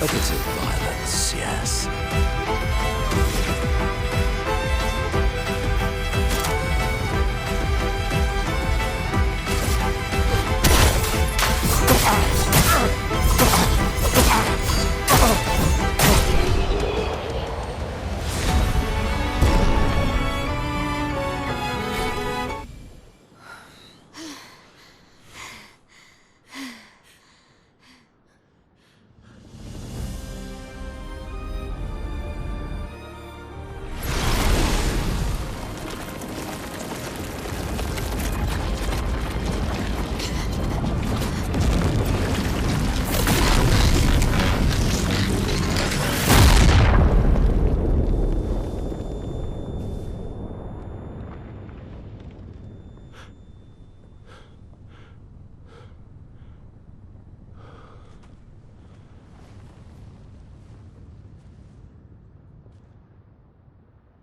Provocative violence, yes.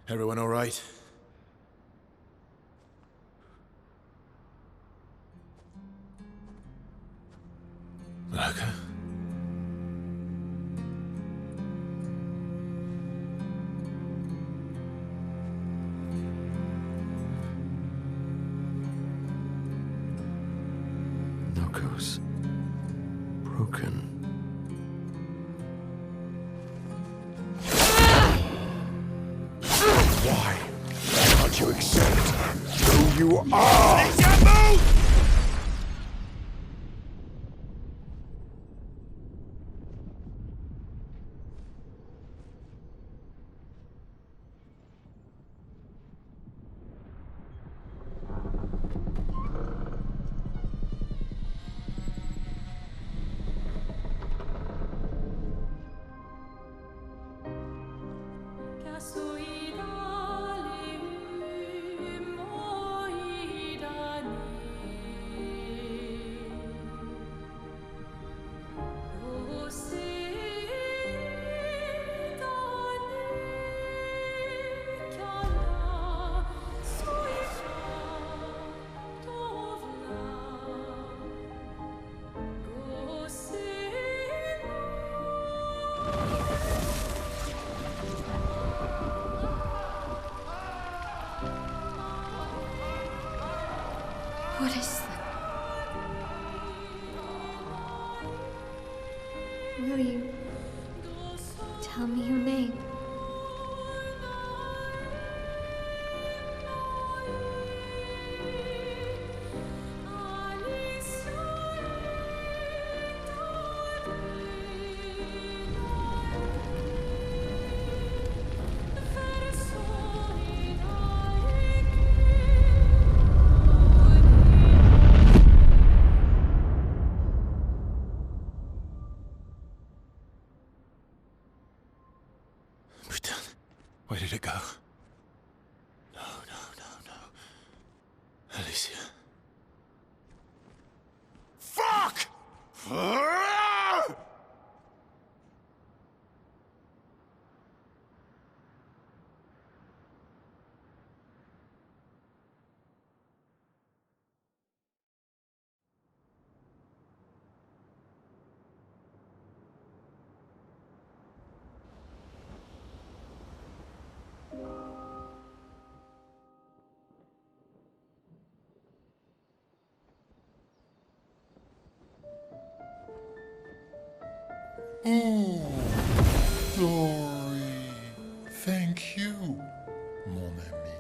Everyone all right? Okay. Knuckles. Broken. Why can't you accept who you are? What is that? Will you tell me your name? Where did it go? No. Alicia. Fuck! Oh, glory. Thank you, mon ami.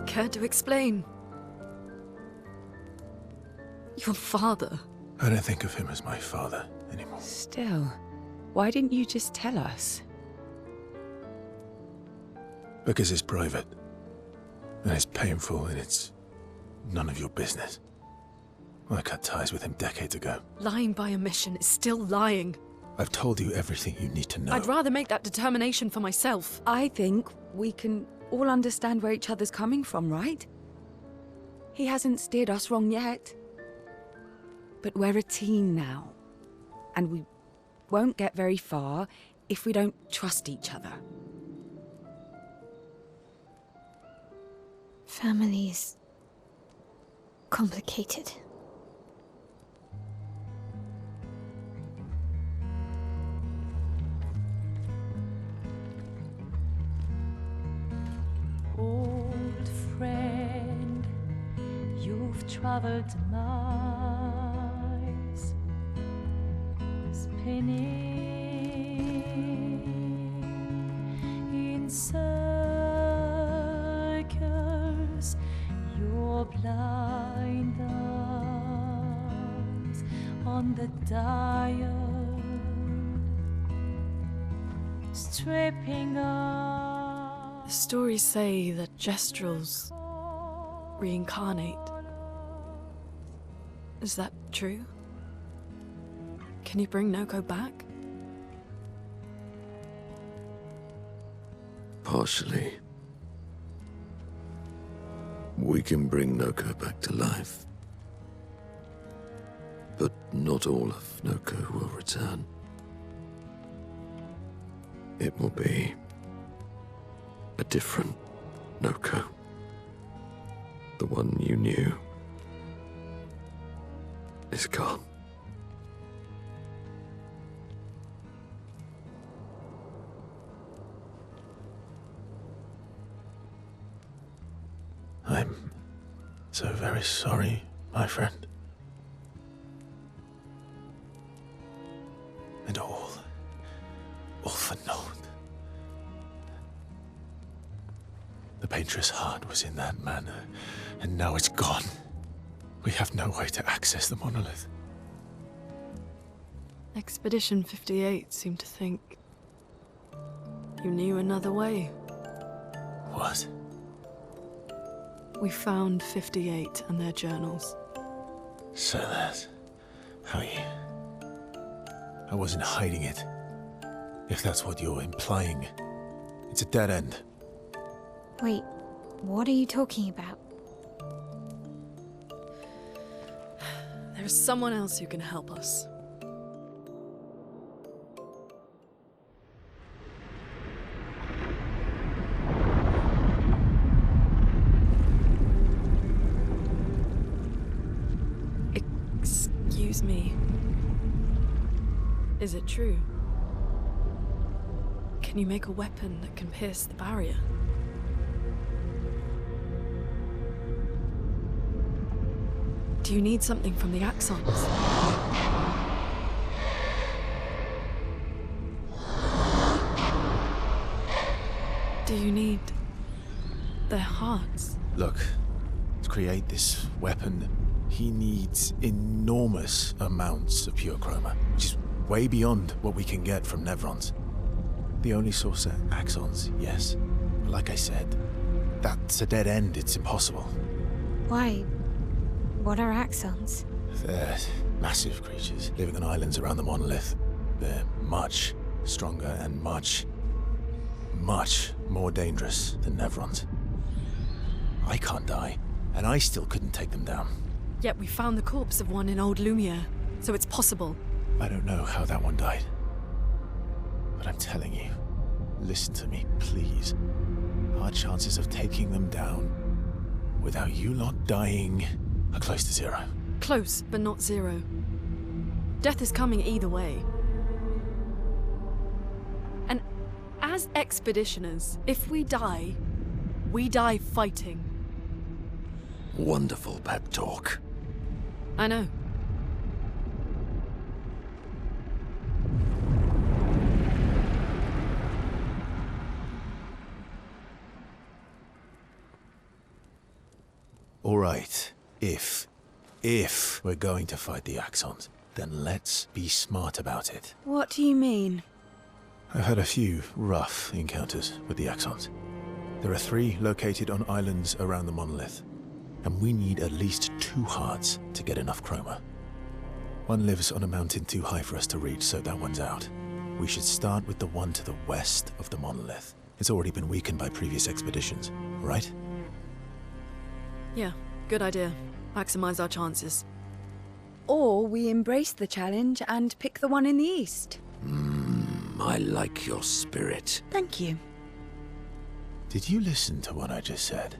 Care to explain? Your father. I don't think of him as my father anymore. Still, why didn't you just tell us? Because it's private. And it's painful and it's none of your business. I cut ties with him decades ago. Lying by omission is still lying. I've told you everything you need to know. I'd rather make that determination for myself. I think we can all understand where each other's coming from, right? He hasn't steered us wrong yet. But we're a team now. And we won't get very far if we don't trust each other? Family's complicated. Old friend, you've traveled miles, spinning in circles, your blind eyes on the dial, stripping off. The stories say that Gestrels reincarnate. Is that true? Can you bring Noko back? Partially. We can bring Noko back to life. But not all of Noko will return. It will be a different Noko. The one you knew is gone. I'm so very sorry, my friend. And all for naught. The painter's heart was in that manor, and now it's gone. We have no way to access the monolith. Expedition 58 seemed to think you knew another way. What? We found 58 and their journals. So that's how you... I wasn't hiding it. If that's what you're implying. It's a dead end. Wait, what are you talking about? There's someone else who can help us. Excuse me. Is it true? Can you make a weapon that can pierce the barrier? Do you need something from the Axons? Do you need their hearts? Look, to create this weapon, he needs enormous amounts of pure chroma, which is way beyond what we can get from Nevrons. The only source are Axons, yes. But like I said, that's a dead end. It's impossible. Why? What are Axons? They're massive creatures living on islands around the monolith. They're much stronger and much more dangerous than Nevrons. I can't die, and I still couldn't take them down. Yet we found the corpse of one in Old Lumiere, so it's possible. I don't know how that one died. But I'm telling you, listen to me, please. Our chances of taking them down without you lot dying are close to zero. Close, but not zero. Death is coming either way. And as expeditioners, if we die fighting. Wonderful pep talk. I know. All right, if we're going to fight the Axons, then let's be smart about it. What do you mean? I've had a few rough encounters with the Axons. There are 3 located on islands around the monolith, and we need at least 2 hearts to get enough chroma. One lives on a mountain too high for us to reach, so that one's out. We should start with the one to the west of the monolith. It's already been weakened by previous expeditions, right? Yeah, good idea. Maximize our chances. Or we embrace the challenge and pick the one in the east. I like your spirit. Thank you. Did you listen to what I just said?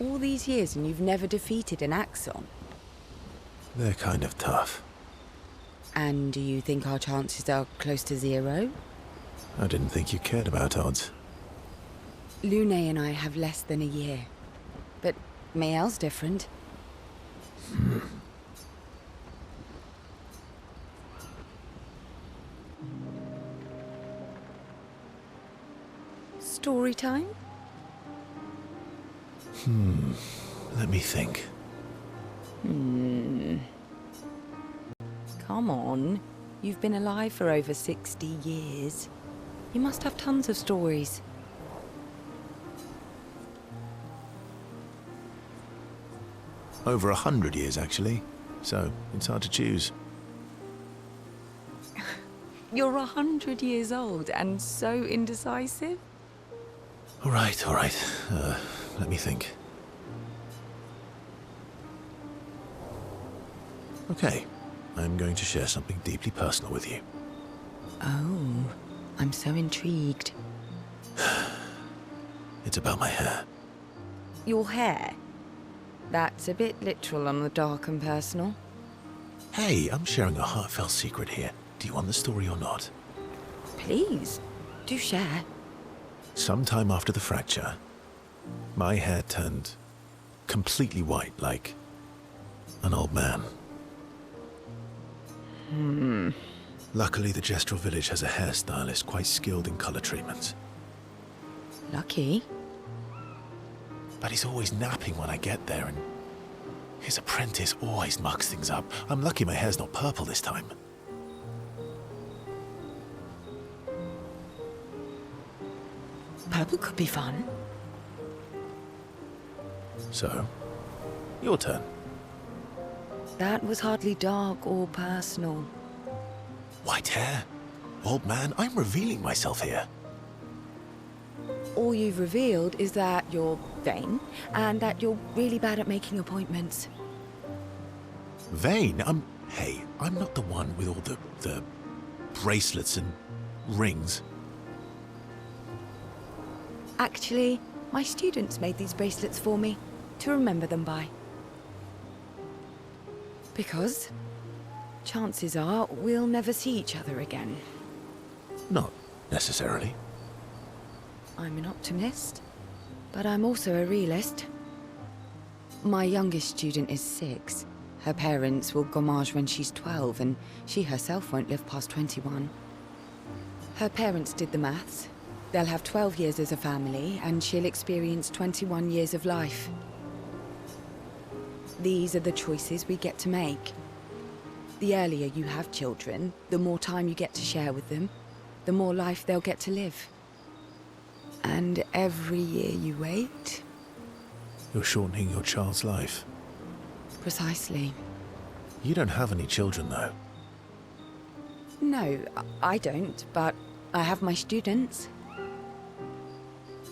All these years and you've never defeated an Axon? They're kind of tough. And do you think our chances are close to zero? I didn't think you cared about odds. Lune and I have less than a year. But Mael's different. Story time? Let me think. Come on. You've been alive for over 60 years. You must have tons of stories. Over 100 years, actually. So, it's hard to choose. You're 100 years old and so indecisive? All right, all right. Let me think. Okay, I'm going to share something deeply personal with you. Oh, I'm so intrigued. It's about my hair. Your hair? That's a bit literal on the dark and personal. Hey, I'm sharing a heartfelt secret here. Do you want the story or not? Please, do share. Sometime after the fracture, my hair turned completely white, like an old man. Luckily, the Gestural village has a hairstylist quite skilled in color treatments. Lucky. But he's always napping when I get there, and his apprentice always mucks things up. I'm lucky my hair's not purple this time. Purple could be fun. So, your turn. That was hardly dark or personal. White hair? Old man, I'm revealing myself here. All you've revealed is that you're vain, and that you're really bad at making appointments. Vain? Hey, I'm not the one with all the bracelets and rings. Actually, my students made these bracelets for me, to remember them by. Because chances are we'll never see each other again. Not necessarily. I'm an optimist, but I'm also a realist. My youngest student is 6. Her parents will gommage when she's 12, and she herself won't live past 21. Her parents did the maths. They'll have 12 years as a family, and she'll experience 21 years of life. These are the choices we get to make. The earlier you have children, the more time you get to share with them, the more life they'll get to live. And every year you wait... You're shortening your child's life. Precisely. You don't have any children, though. No, I don't, but I have my students.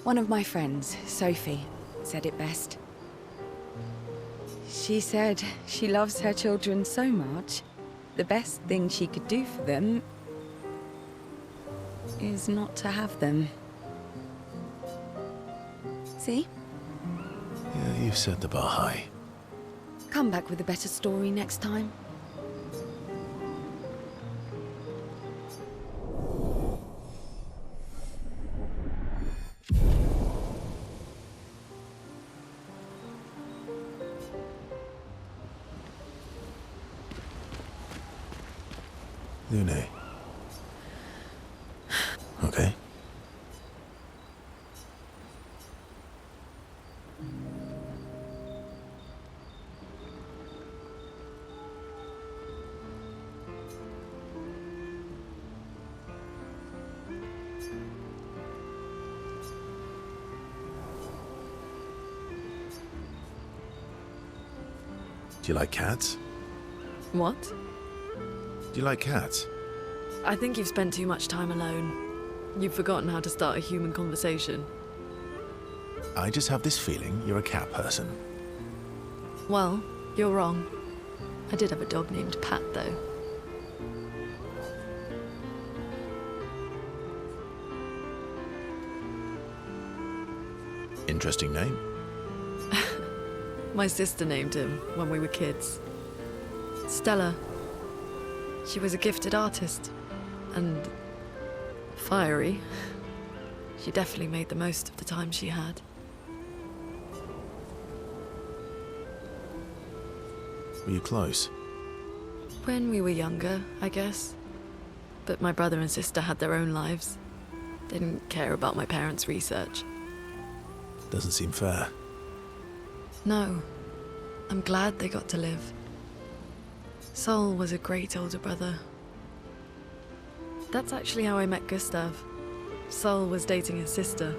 One of my friends, Sophie, said it best. She said she loves her children so much, the best thing she could do for them is not to have them. See? Yeah, you've set the bar high. Come back with a better story next time. Lune. Okay. Do you like cats? What? Do you like cats? I think you've spent too much time alone. You've forgotten how to start a human conversation. I just have this feeling you're a cat person. Well, you're wrong. I did have a dog named Pat, though. Interesting name. My sister named him when we were kids. Stella. She was a gifted artist. And fiery. She definitely made the most of the time she had. Were you close? When we were younger, I guess. But my brother and sister had their own lives. They didn't care about my parents' research. Doesn't seem fair. No. I'm glad they got to live. Sol was a great older brother. That's actually how I met Gustav. Sol was dating his sister.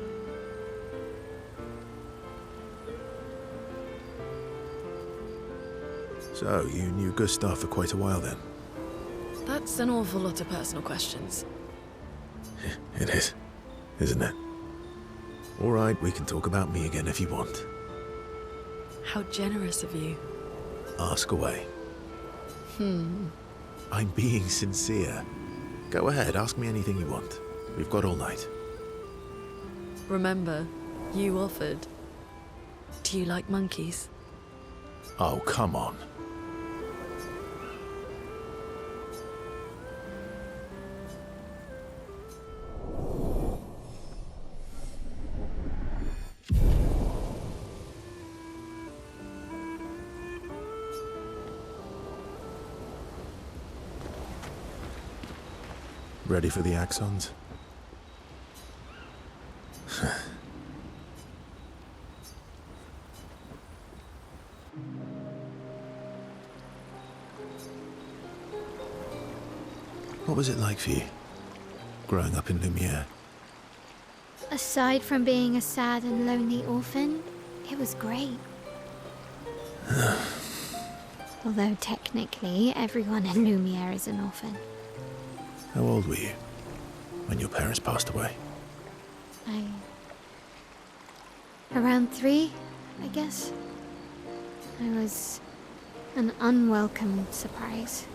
So, you knew Gustav for quite a while then? That's an awful lot of personal questions. It is, isn't it? All right, we can talk about me again if you want. How generous of you. Ask away. I'm being sincere. Go ahead, ask me anything you want. We've got all night. Remember, you offered. Do you like monkeys? Oh, come on. Ready for the axons? What was it like for you, growing up in Lumiere? Aside from being a sad and lonely orphan, it was great. Although technically, everyone in Lumiere is an orphan. How old were you when your parents passed away? Around 3, I guess. I was an unwelcome surprise.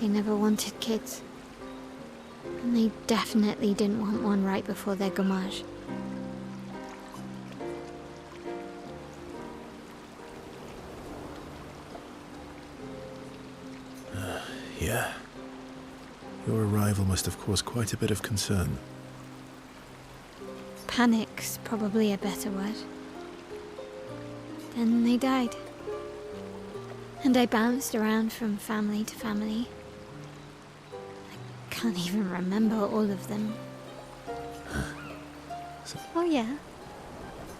They never wanted kids. And they definitely didn't want one right before their gommage. Yeah. Your arrival must have caused quite a bit of concern. Panic's probably a better word. Then they died. And I bounced around from family to family. I can't even remember all of them. Oh yeah?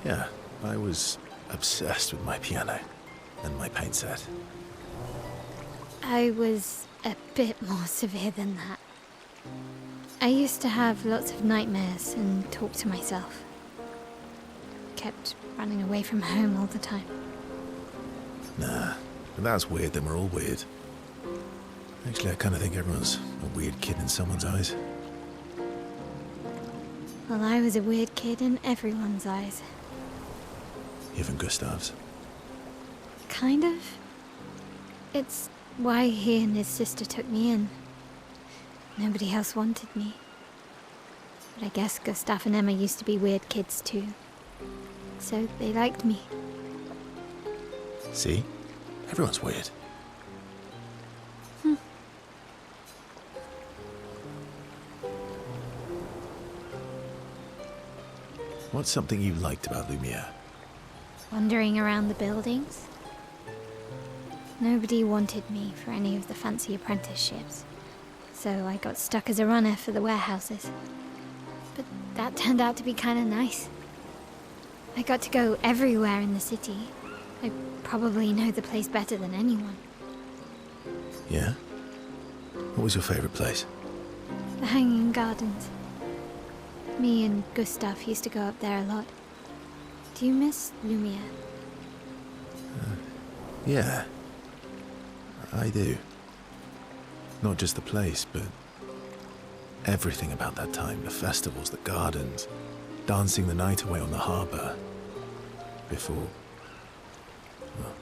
Yeah, I was obsessed with my piano and my paint set. I was a bit more severe than that. I used to have lots of nightmares and talk to myself. Kept running away from home all the time. Nah, if that's weird, then we're all weird. Actually, I kind of think everyone's a weird kid in someone's eyes. Well, I was a weird kid in everyone's eyes. Even Gustav's. Kind of. It's why he and his sister took me in. Nobody else wanted me. But I guess Gustav and Emma used to be weird kids too. So they liked me. See? Everyone's weird. What's something you liked about Lumiere? Wandering around the buildings. Nobody wanted me for any of the fancy apprenticeships. So I got stuck as a runner for the warehouses. But that turned out to be kind of nice. I got to go everywhere in the city. I probably know the place better than anyone. Yeah? What was your favorite place? The Hanging Gardens. Me and Gustav used to go up there a lot. Do you miss Lumiere? Yeah. I do. Not just the place, but everything about that time. The festivals, the gardens, dancing the night away on the harbour. Before, well,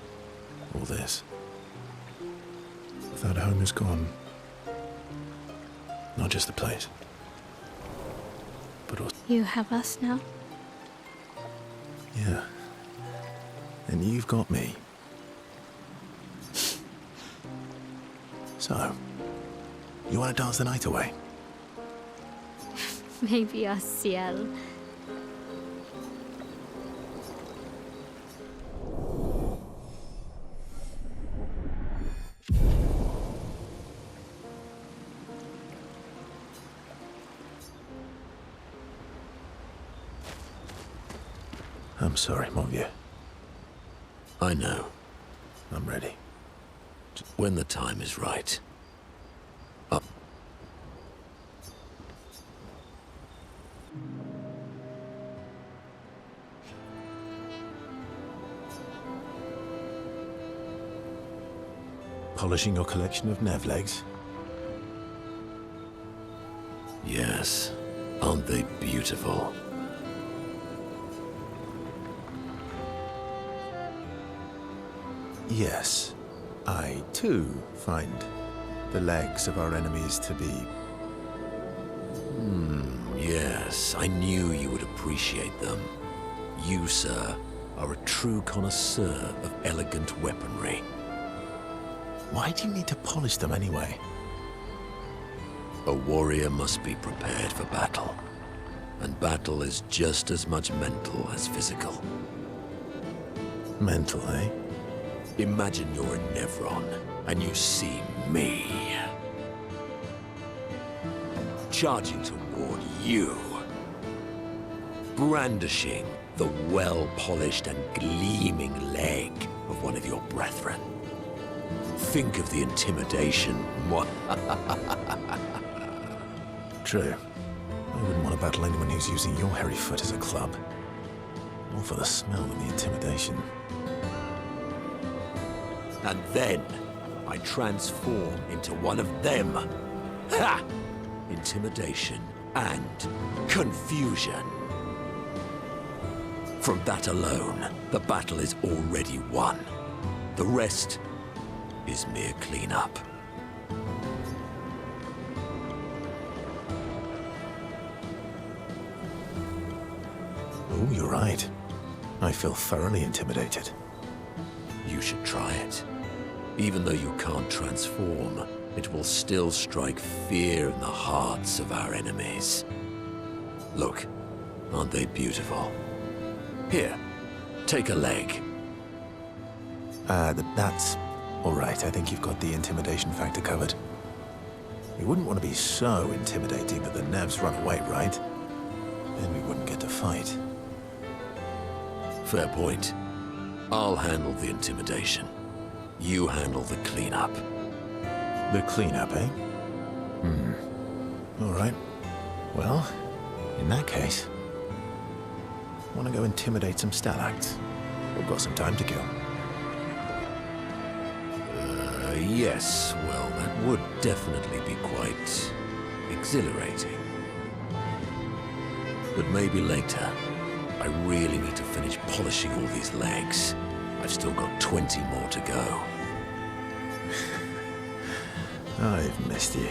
all this. That home is gone. Not just the place, but also... You have us now? Yeah. and you've got me. So, you want to dance the night away? Maybe a ciel. I'm sorry, mon vieux. I know. I'm ready. When the time is right. Up. Polishing your collection of Nev legs? Yes. Aren't they beautiful? Yes. I, too, find the legs of our enemies to be... Yes, I knew you would appreciate them. You, sir, are a true connoisseur of elegant weaponry. Why do you need to polish them anyway? A warrior must be prepared for battle. And battle is just as much mental as physical. Mental, eh? Imagine you're a Nevron, and you see me. Charging toward you. Brandishing the well-polished and gleaming leg of one of your brethren. Think of the intimidation. True. I wouldn't want to battle anyone who's using your hairy foot as a club. More for the smell than the intimidation. And then I transform into one of them. Ha! Intimidation and confusion. From that alone, the battle is already won. The rest is mere cleanup. Oh, you're right. I feel thoroughly intimidated. You should try it. Even though you can't transform, it will still strike fear in the hearts of our enemies. Look, aren't they beautiful? Here, take a leg. That's all right. I think you've got the intimidation factor covered. We wouldn't want to be so intimidating that the Nevs run away, right? Then we wouldn't get to fight. Fair point. I'll handle the intimidation. You handle the cleanup. The cleanup, eh? All right. Well, in that case, want to go intimidate some stalacts? We've got some time to kill. Yes, well, that would definitely be quite exhilarating. But maybe later. I really need to finish polishing all these legs. I've still got 20 more to go. I've missed you.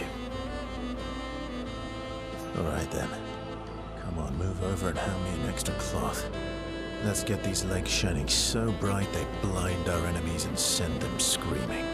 All right, then. Come on, move over and hand me an extra cloth. Let's get these legs shining so bright they blind our enemies and send them screaming.